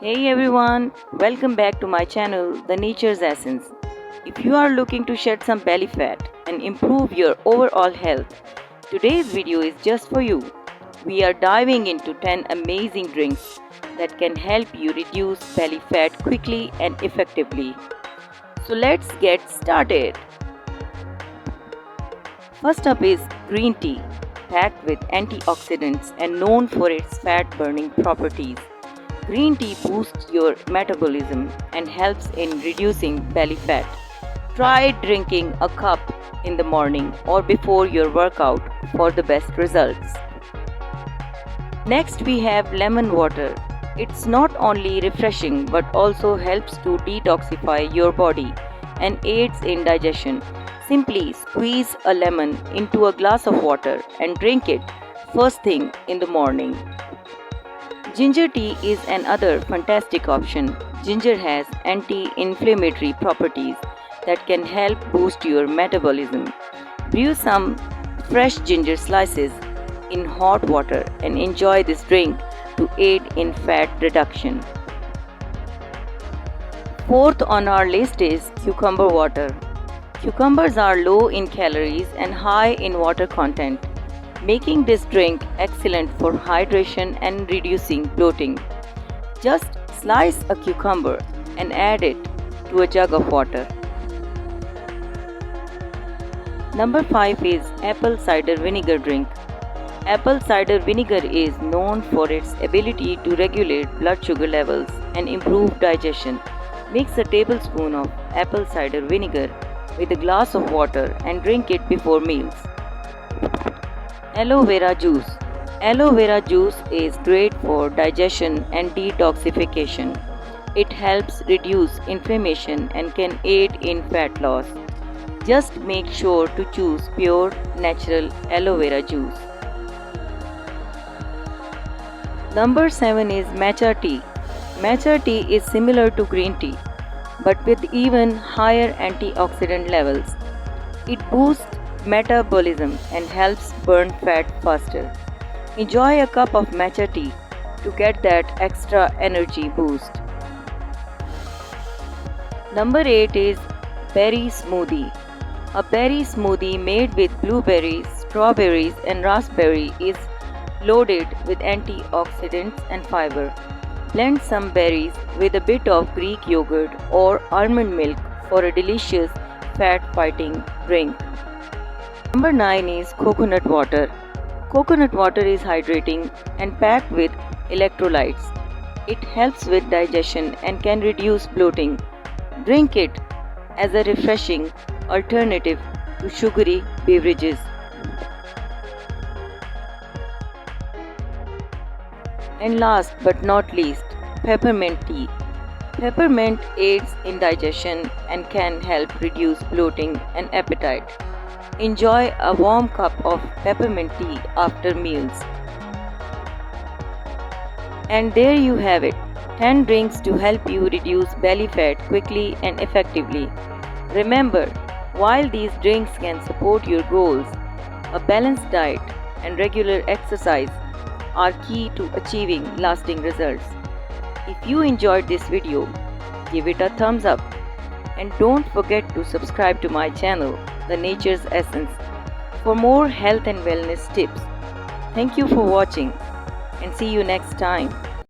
Hey everyone, welcome back to my channel, The Nature's Essence. If you are looking to shed some belly fat and improve your overall health, today's video is just for you. We are diving into 10 amazing drinks that can help you reduce belly fat quickly and effectively. So let's get started. First up is green tea, packed with antioxidants and known for its fat burning properties. Green tea boosts your metabolism and helps in reducing belly fat. Try drinking a cup in the morning or before your workout for the best results. Next, we have lemon water. It's not only refreshing but also helps to detoxify your body and aids in digestion. Simply squeeze a lemon into a glass of water and drink it first thing in the morning. Ginger tea is another fantastic option. Ginger has anti-inflammatory properties that can help boost your metabolism. Brew some fresh ginger slices in hot water and enjoy this drink to aid in fat reduction. Fourth on our list is cucumber water. Cucumbers are low in calories and high in water content, making this drink excellent for hydration and reducing bloating. Just slice a cucumber and add it to a jug of water. Number 5 is apple cider vinegar drink. Apple cider vinegar is known for its ability to regulate blood sugar levels and improve digestion. Mix a tablespoon of apple cider vinegar with a glass of water and drink it before meals. Aloe vera juice. Aloe vera juice is great for digestion and detoxification. It helps reduce inflammation and can aid in fat loss. Just make sure to choose pure, natural aloe vera juice. Number 7 is matcha tea. Matcha tea is similar to green tea, but with even higher antioxidant levels. It boosts metabolism and helps burn fat faster. Enjoy a cup of matcha tea to get that extra energy boost. Number 8 is berry smoothie. A berry smoothie made with blueberries, strawberries and raspberry is loaded with antioxidants and fiber. Blend some berries with a bit of Greek yogurt or almond milk for a delicious fat-fighting drink. Number 9 is coconut water. Coconut water is hydrating and packed with electrolytes. It helps with digestion and can reduce bloating. Drink it as a refreshing alternative to sugary beverages. And last but not least, peppermint tea. Peppermint aids in digestion and can help reduce bloating and appetite. Enjoy a warm cup of peppermint tea after meals. And there you have it, 10 drinks to help you reduce belly fat quickly and effectively. Remember, while these drinks can support your goals, a balanced diet and regular exercise are key to achieving lasting results. If you enjoyed this video, give it a thumbs up and don't forget to subscribe to my channel, The Nature's Essence, for more health and wellness tips. Thank you for watching and see you next time.